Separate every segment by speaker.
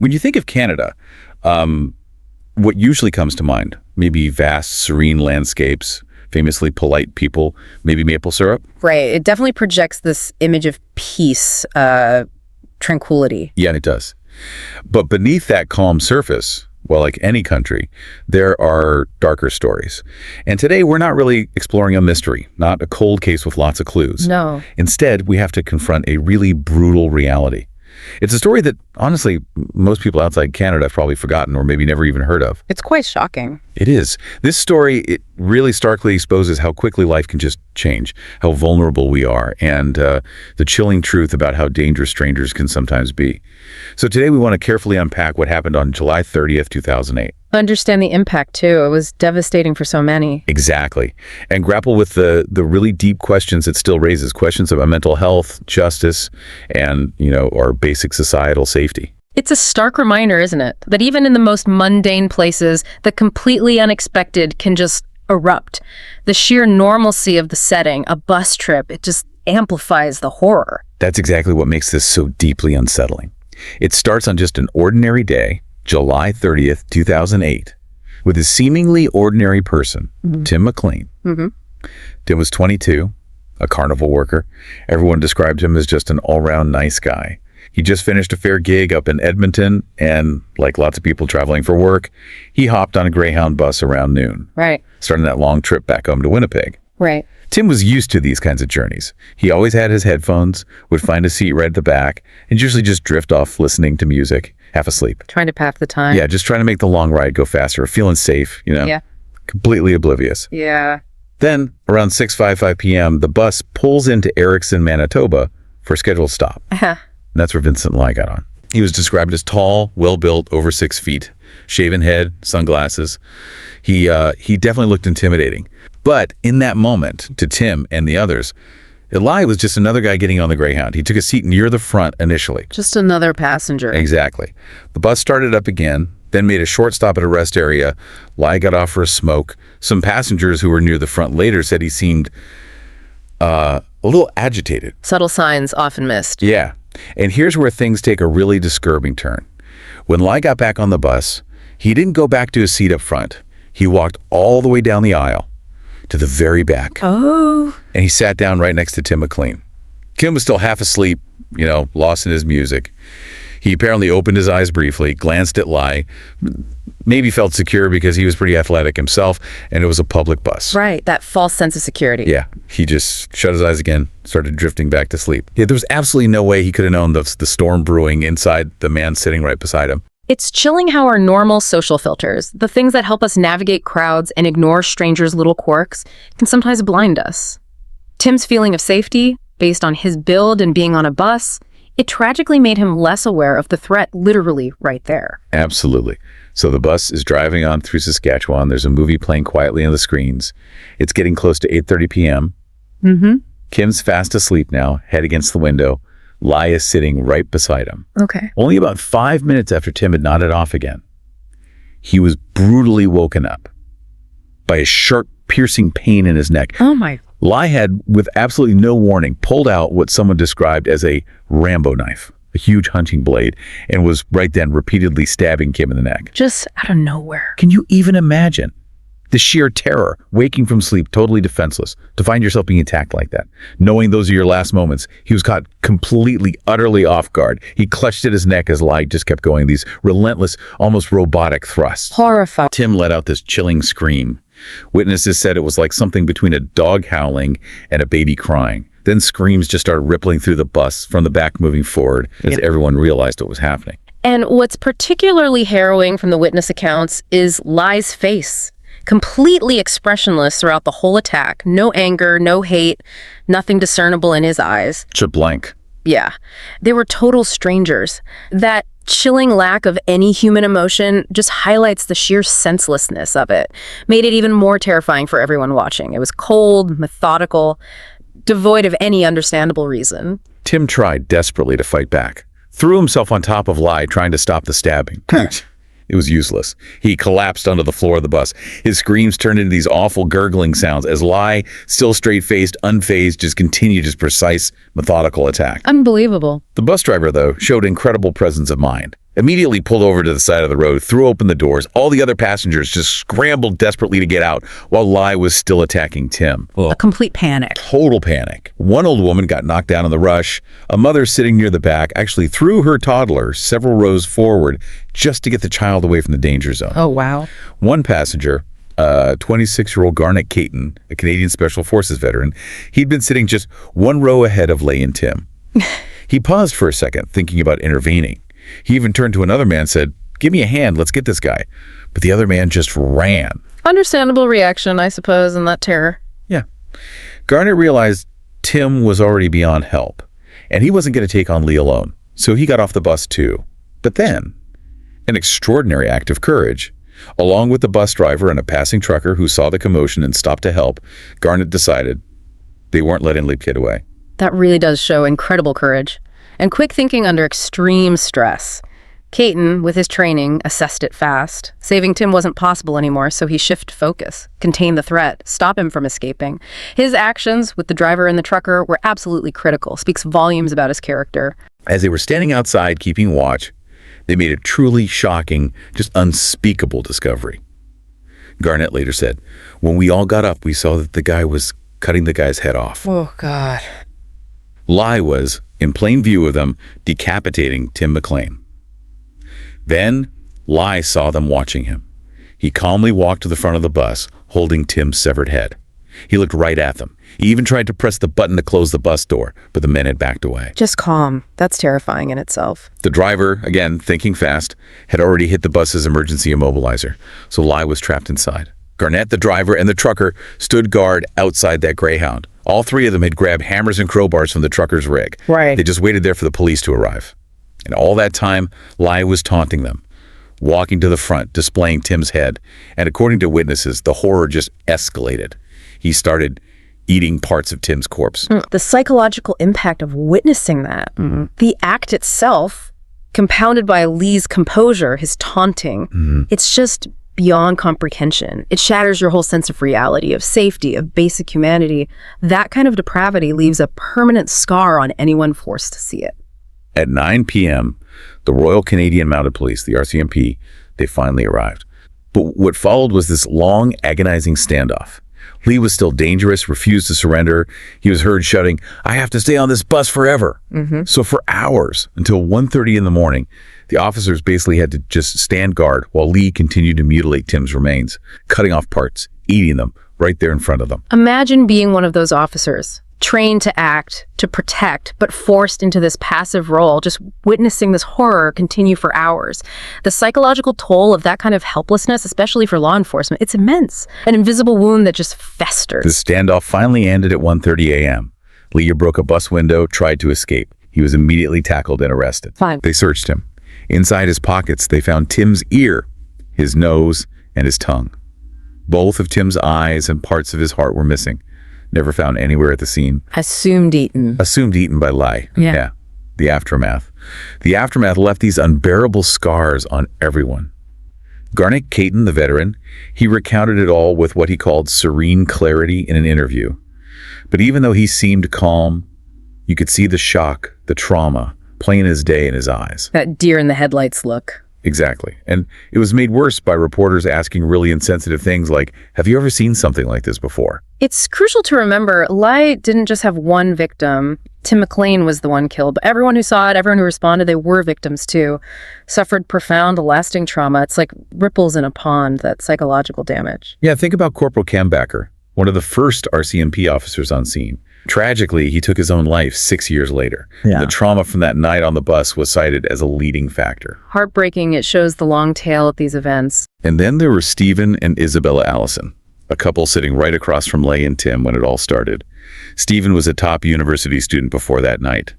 Speaker 1: When you think of Canada, what usually comes to mind? Maybe vast, serene landscapes, famously polite people, maybe maple syrup?
Speaker 2: Right. It definitely projects this image of peace, tranquility.
Speaker 1: Yeah, it does. But beneath that calm surface, well, like any country, there are darker stories. And today, we're not really exploring a mystery, not a cold case with lots of clues.
Speaker 2: No.
Speaker 1: Instead, we have to confront a really brutal reality. It's a story that, honestly, most people outside Canada have probably forgotten or maybe never even heard of.
Speaker 2: It's quite shocking.
Speaker 1: It is. This story, it really starkly exposes how quickly life can just change, how vulnerable we are, and the chilling truth about how dangerous strangers can sometimes be. So today we want to carefully unpack what happened on July 30th, 2008.
Speaker 2: Understand the impact, too. It was devastating for so many.
Speaker 1: Exactly. And grapple with the really deep questions it still raises, questions about mental health, justice, and, our basic societal safety.
Speaker 2: It's a stark reminder, isn't it, that even in the most mundane places, the completely unexpected can just erupt. The sheer normalcy of the setting, a bus trip, it just amplifies the horror.
Speaker 1: That's exactly what makes this so deeply unsettling. It starts on just an ordinary day, July 30th, 2008, with a seemingly ordinary person, Tim McLean. Tim was 22, a carnival worker. Everyone described him as just an all-round nice guy. He just finished a fair gig up in Edmonton, and like lots of people traveling for work, he hopped on a Greyhound bus around noon.
Speaker 2: Right.
Speaker 1: Starting that long trip back home to Winnipeg.
Speaker 2: Right.
Speaker 1: Tim was used to these kinds of journeys. He always had his headphones, would find a seat right at the back, and usually just drift off listening to music, half asleep.
Speaker 2: Trying to pass the time.
Speaker 1: Yeah, just trying to make the long ride go faster, feeling safe,
Speaker 2: Yeah.
Speaker 1: completely oblivious.
Speaker 2: Yeah.
Speaker 1: Then, around 6:55 p.m., the bus pulls into Erickson, Manitoba for a scheduled stop. And that's where Vincent Li got on. He was described as tall, well-built, over 6 feet, shaven head, sunglasses. He definitely looked intimidating. But in that moment, to Tim and the others, Li was just another guy getting on the Greyhound. He took a seat near the front initially.
Speaker 2: Just another passenger.
Speaker 1: Exactly. The bus started up again, then made a short stop at a rest area. Li got off for a smoke. Some passengers who were near the front later said he seemed a little agitated.
Speaker 2: Subtle signs often missed.
Speaker 1: Yeah. And here's where things take a really disturbing turn. When Li got back on the bus, he didn't go back to his seat up front. He walked all the way down the aisle to the very back.
Speaker 2: Oh.
Speaker 1: And he sat down right next to Tim McLean. Kim was still half asleep, lost in his music. He apparently opened his eyes briefly, glanced at Li, maybe felt secure because he was pretty athletic himself, and it was a public bus.
Speaker 2: Right, that false sense of security.
Speaker 1: Yeah, he just shut his eyes again, started drifting back to sleep. Yeah, there was absolutely no way he could have known the storm brewing inside the man sitting right beside him.
Speaker 2: It's chilling how our normal social filters, the things that help us navigate crowds and ignore strangers' little quirks, can sometimes blind us. Tim's feeling of safety, based on his build and being on a bus, it tragically made him less aware of the threat literally right there.
Speaker 1: Absolutely. So the bus is driving on through Saskatchewan. There's a movie playing quietly on the screens. It's getting close to 8:30 p.m. Kim's fast asleep now, head against the window. Li is sitting right beside him.
Speaker 2: Okay.
Speaker 1: Only about 5 minutes after Tim had nodded off again, he was brutally woken up by a sharp, piercing pain in his neck.
Speaker 2: Oh my.
Speaker 1: Li had, with absolutely no warning, pulled out what someone described as a Rambo knife, a huge hunting blade, and was right then repeatedly stabbing Kim in the neck.
Speaker 2: Just out of nowhere.
Speaker 1: Can you even imagine the sheer terror, waking from sleep, totally defenseless, to find yourself being attacked like that? Knowing those are your last moments, he was caught completely, utterly off guard. He clutched at his neck as Li just kept going, these relentless, almost robotic thrusts.
Speaker 2: Horrifying.
Speaker 1: Tim let out this chilling scream. Witnesses said it was like something between a dog howling and a baby crying. Then screams just started rippling through the bus from the back moving forward as everyone realized what was happening.
Speaker 2: And what's particularly harrowing from the witness accounts is Li's face. Completely expressionless throughout the whole attack. No anger, no hate, nothing discernible in his eyes.
Speaker 1: It's a blank.
Speaker 2: Yeah. They were total strangers. That chilling lack of any human emotion just highlights the sheer senselessness of it. Made it even more terrifying for everyone watching. It was cold, methodical, devoid of any understandable reason.
Speaker 1: Tim tried desperately to fight back. Threw himself on top of Li, trying to stop the stabbing. It was useless. He collapsed onto the floor of the bus. His screams turned into these awful gurgling sounds as Li, still straight-faced, unfazed, just continued his precise, methodical attack.
Speaker 2: Unbelievable.
Speaker 1: The bus driver, though, showed incredible presence of mind. immediately pulled over to the side of the road, threw open the doors. All the other passengers just scrambled desperately to get out while Li was still attacking Tim.
Speaker 3: A complete panic.
Speaker 1: Total panic. One old woman got knocked down in the rush. A mother sitting near the back actually threw her toddler several rows forward just to get the child away from the danger zone.
Speaker 3: Oh, wow.
Speaker 1: One passenger, 26-year-old Garnet Caton, a Canadian Special Forces veteran, he'd been sitting just one row ahead of Li and Tim. He paused for a second, thinking about intervening. He even turned to another man and said, "Give me a hand, let's get this guy." But the other man just ran.
Speaker 2: Understandable reaction, I suppose, in that terror.
Speaker 1: Yeah. Garnet realized Tim was already beyond help, and he wasn't going to take on Li alone, so he got off the bus too. But then, an extraordinary act of courage. Along with the bus driver and a passing trucker who saw the commotion and stopped to help, Garnet decided they weren't letting Li get away.
Speaker 2: That really does show incredible courage and quick thinking under extreme stress. Caton, with his training, assessed it fast. Saving Tim wasn't possible anymore, so he shifted focus, contained the threat, stop him from escaping. His actions with the driver and the trucker were absolutely critical, speaks volumes about his character.
Speaker 1: As they were standing outside keeping watch, they made a truly shocking, just unspeakable discovery. Garnet later said, "When we all got up, we saw that the guy was cutting the guy's head off."
Speaker 3: Oh, God.
Speaker 1: Li was, in plain view of them, decapitating Tim McLean. Then, Li saw them watching him. He calmly walked to the front of the bus, holding Tim's severed head. He looked right at them. He even tried to press the button to close the bus door, but the men had backed away.
Speaker 2: Just calm. That's terrifying in itself.
Speaker 1: The driver, again, thinking fast, had already hit the bus's emergency immobilizer, so Li was trapped inside. Garnet, the driver, and the trucker stood guard outside that Greyhound. All three of them had grabbed hammers and crowbars from the trucker's rig.
Speaker 3: Right.
Speaker 1: They just waited there for the police to arrive. And all that time, Li was taunting them, walking to the front, displaying Tim's head. And according to witnesses, the horror just escalated. He started eating parts of Tim's corpse.
Speaker 2: The psychological impact of witnessing that. The act itself, compounded by Li's composure, his taunting, it's just beyond comprehension. It shatters your whole sense of reality, of safety, of basic humanity. That kind of depravity leaves a permanent scar on anyone forced to see it.
Speaker 1: At 9 p.m., the Royal Canadian Mounted Police, the RCMP, they finally arrived. But what followed was this long, agonizing standoff. Li was still dangerous, refused to surrender. He was heard shouting, "I have to stay on this bus forever." So for hours, until 1:30 in the morning, the officers basically had to just stand guard while Li continued to mutilate Tim's remains, cutting off parts, eating them right there in front of them.
Speaker 2: Imagine being one of those officers, trained to act, to protect, but forced into this passive role, just witnessing this horror continue for hours. The psychological toll of that kind of helplessness, especially for law enforcement, it's immense. An invisible wound that just festers.
Speaker 1: The standoff finally ended at 1:30 a.m. Li broke a bus window, tried to escape. He was immediately tackled and arrested.
Speaker 2: Fine.
Speaker 1: They searched him. Inside his pockets, they found Tim's ear, his nose, and his tongue. Both of Tim's eyes and parts of his heart were missing. Never found anywhere at the scene.
Speaker 3: Assumed eaten.
Speaker 1: Assumed eaten by Li.
Speaker 3: Yeah.
Speaker 1: The aftermath. The aftermath left these unbearable scars on everyone. Garnet Caton, the veteran, he recounted it all with what he called serene clarity in an interview. But even though he seemed calm, you could see the shock, the trauma, plain as day in his eyes.
Speaker 2: That deer in the headlights look.
Speaker 1: Exactly. And it was made worse by reporters asking really insensitive things like, "Have you ever seen something like this before?"
Speaker 2: It's crucial to remember, Li didn't just have one victim. Tim McLean was the one killed, but everyone who saw it, everyone who responded, they were victims too. Suffered profound, lasting trauma. It's like ripples in a pond, that psychological damage.
Speaker 1: Yeah, think about Corporal Cambacker, one of the first RCMP officers on scene. Tragically, he took his own life 6 years later.
Speaker 3: Yeah.
Speaker 1: The trauma from that night on the bus was cited as a leading factor.
Speaker 2: Heartbreaking, it shows the long tail of these events.
Speaker 1: And then there were Stephen and Isabella Allison, a couple sitting right across from Li and Tim when it all started. Stephen was a top university student before that night.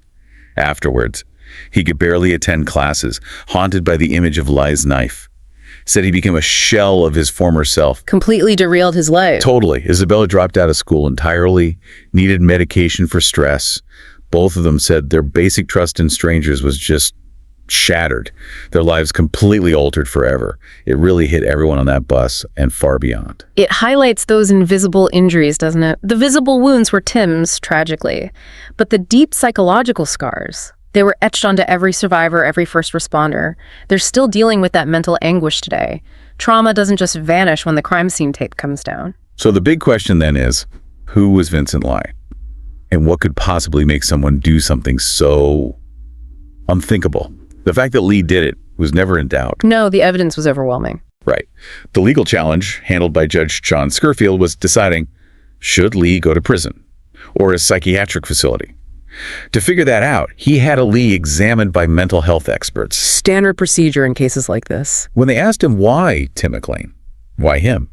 Speaker 1: Afterwards, he could barely attend classes, haunted by the image of Li's knife. Said he became a shell of his former self.
Speaker 2: Completely derailed his life.
Speaker 1: Totally. Isabella dropped out of school entirely, needed medication for stress. Both of them said their basic trust in strangers was just shattered. Their lives completely altered forever. It really hit everyone on that bus and far beyond.
Speaker 2: It highlights those invisible injuries, doesn't it? The visible wounds were Tim's, tragically. But the deep psychological scars, They were etched onto every survivor, every first responder. They're still dealing with that mental anguish today. Trauma doesn't just vanish when the crime scene tape comes down.
Speaker 1: So the big question then is, who was Vincent Li? And what could possibly make someone do something so unthinkable? The fact that Li did it was never in doubt.
Speaker 2: No, the evidence was overwhelming.
Speaker 1: Right. The legal challenge, handled by Judge John Scurfield, was deciding, should Li go to prison or a psychiatric facility? To figure that out, he had Li examined by mental health experts.
Speaker 3: Standard procedure in cases like this.
Speaker 1: When they asked him why Tim McLean, why him,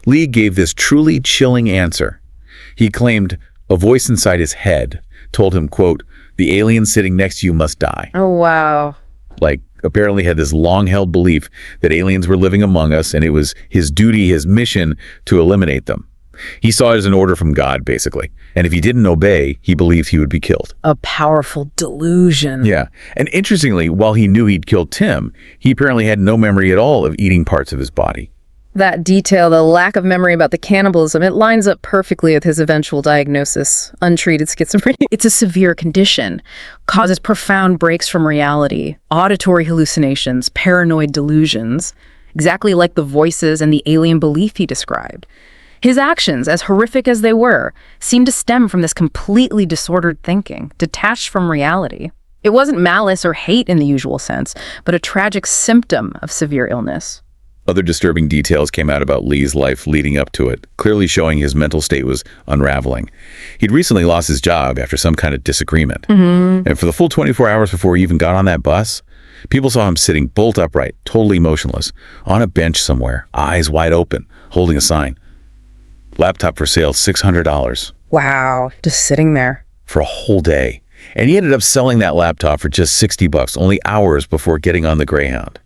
Speaker 1: Li gave this truly chilling answer. He claimed a voice inside his head told him, quote, "The alien sitting next to you must die."
Speaker 2: Oh, wow.
Speaker 1: Like, apparently had this long-held belief that aliens were living among us and it was his duty, his mission to eliminate them. He saw it as an order from God, basically. And if he didn't obey, he believed he would be killed.
Speaker 3: A powerful delusion.
Speaker 1: Yeah. And interestingly, while he knew he'd killed Tim, he apparently had no memory at all of eating parts of his body.
Speaker 2: That detail, the lack of memory about the cannibalism, it lines up perfectly with his eventual diagnosis, untreated schizophrenia. It's a severe condition, causes profound breaks from reality, auditory hallucinations, paranoid delusions, exactly like the voices and the alien belief he described. His actions, as horrific as they were, seemed to stem from this completely disordered thinking, detached from reality. It wasn't malice or hate in the usual sense, but a tragic symptom of severe illness.
Speaker 1: Other disturbing details came out about Li's life leading up to it, clearly showing his mental state was unraveling. He'd recently lost his job after some kind of disagreement. And for the full 24 hours before he even got on that bus, people saw him sitting bolt upright, totally motionless, on a bench somewhere, eyes wide open, holding a sign. Laptop for sale, $600.
Speaker 2: Wow, just sitting there.
Speaker 1: For a whole day. And he ended up selling that laptop for just $60, only hours before getting on the Greyhound.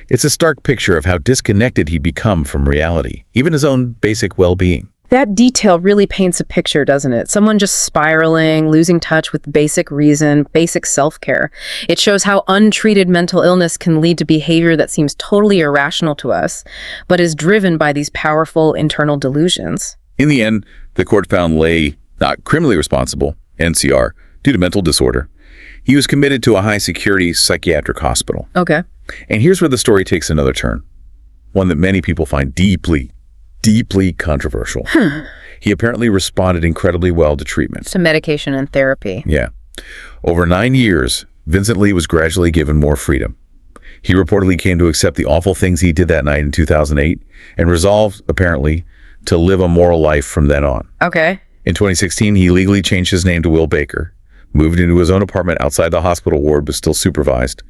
Speaker 1: It's a stark picture of how disconnected he'd become from reality, even his own basic well-being.
Speaker 2: That detail really paints a picture, doesn't it? Someone just spiraling, losing touch with basic reason, basic self-care. It shows how untreated mental illness can lead to behavior that seems totally irrational to us, but is driven by these powerful internal delusions.
Speaker 1: In the end, the court found Li not criminally responsible, NCR, due to mental disorder. He was committed to a high-security psychiatric hospital.
Speaker 2: Okay.
Speaker 1: And here's where the story takes another turn, one that many people find deeply controversial. He apparently responded incredibly well to treatment.
Speaker 2: To medication and therapy.
Speaker 1: Yeah. Over 9 years, Vincent Li was gradually given more freedom. He reportedly came to accept the awful things he did that night in 2008 and resolved, apparently, to live a moral life from then on.
Speaker 2: Okay.
Speaker 1: In 2016, he legally changed his name to Will Baker, moved into his own apartment outside the hospital ward but still supervised.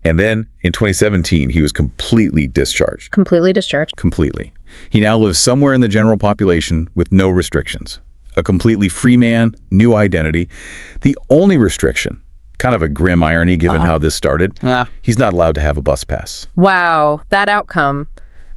Speaker 1: And then in 2017, he was completely discharged.
Speaker 2: Completely discharged.
Speaker 1: Completely. He now lives somewhere in the general population with no restrictions. A completely free man, new identity. The only restriction, kind of a grim irony given how this started, he's not allowed to have a bus pass.
Speaker 2: Wow, that outcome.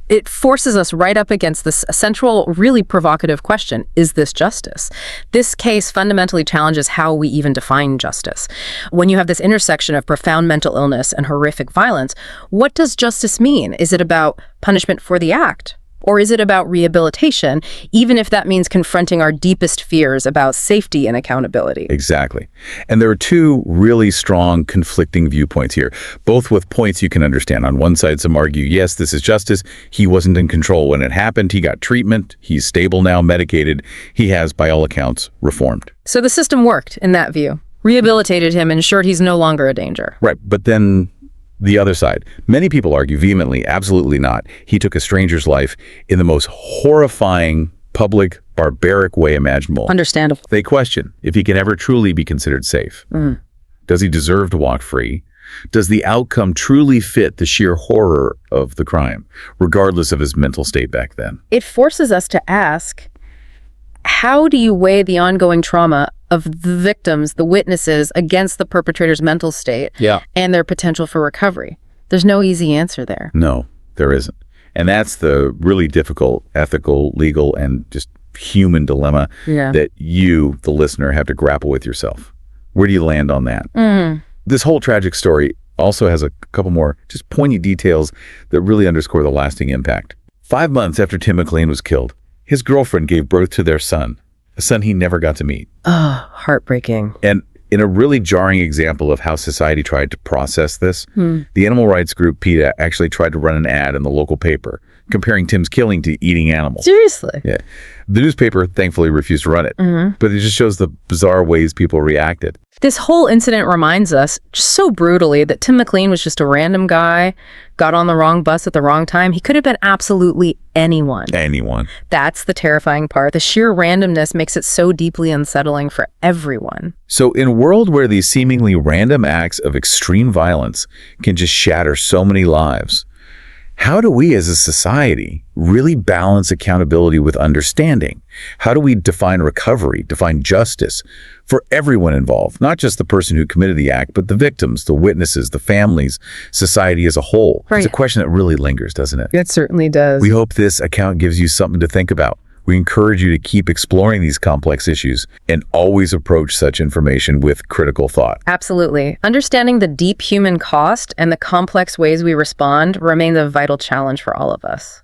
Speaker 2: It forces us right up against this central, really provocative question, is this justice? This case fundamentally challenges how we even define justice. When you have this intersection of profound mental illness and horrific violence, what does justice mean? Is it about punishment for the act? Or is it about rehabilitation, even if that means confronting our deepest fears about safety and accountability?
Speaker 1: Exactly. And there are two really strong conflicting viewpoints here, both with points you can understand. On one side, some argue, yes, this is justice. He wasn't in control when it happened. He got treatment. He's stable now, medicated. He has, by all accounts, reformed.
Speaker 2: So the system worked in that view, rehabilitated him, ensured he's no longer a danger.
Speaker 1: Right. But then the other side. Many people argue vehemently, absolutely not. He took a stranger's life in the most horrifying, public, barbaric way imaginable.
Speaker 2: Understandable.
Speaker 1: They question if he can ever truly be considered safe. Does he deserve to walk free? Does the outcome truly fit the sheer horror of the crime, regardless of his mental state back then?
Speaker 2: It forces us to ask, how do you weigh the ongoing trauma of the victims, the witnesses, against the perpetrator's mental state and their potential for recovery? There's no easy answer there.
Speaker 1: No, there isn't. And that's the really difficult ethical, legal, and just human dilemma that you, the listener, have to grapple with yourself. Where do you land on that? This whole tragic story also has a couple more just poignant details that really underscore the lasting impact. 5 months after Tim McLean was killed, his girlfriend gave birth to their son, a son he never got to meet.
Speaker 3: Oh, heartbreaking.
Speaker 1: And In a really jarring example of how society tried to process this, the animal rights group PETA actually tried to run an ad in the local paper comparing Tim's killing to eating animals.
Speaker 2: Seriously?
Speaker 1: Yeah. The newspaper thankfully refused to run it, but it just shows the bizarre ways people reacted.
Speaker 2: This whole incident reminds us, just so brutally, that Tim McLean was just a random guy, got on the wrong bus at the wrong time. He could have been absolutely anyone.
Speaker 1: Anyone.
Speaker 2: That's the terrifying part. The sheer randomness makes it so deeply unsettling for everyone.
Speaker 1: So in a world where these seemingly random acts of extreme violence can just shatter so many lives, how do we as a society really balance accountability with understanding? How do we define recovery, define justice for everyone involved? Not just the person who committed the act, but the victims, the witnesses, the families, society as a whole.
Speaker 2: Right.
Speaker 1: It's a question that really lingers, doesn't it?
Speaker 3: It certainly does.
Speaker 1: We hope this account gives you something to think about. We encourage you to keep exploring these complex issues and always approach such information with critical thought.
Speaker 2: Absolutely. Understanding the deep human cost and the complex ways we respond remains a vital challenge for all of us.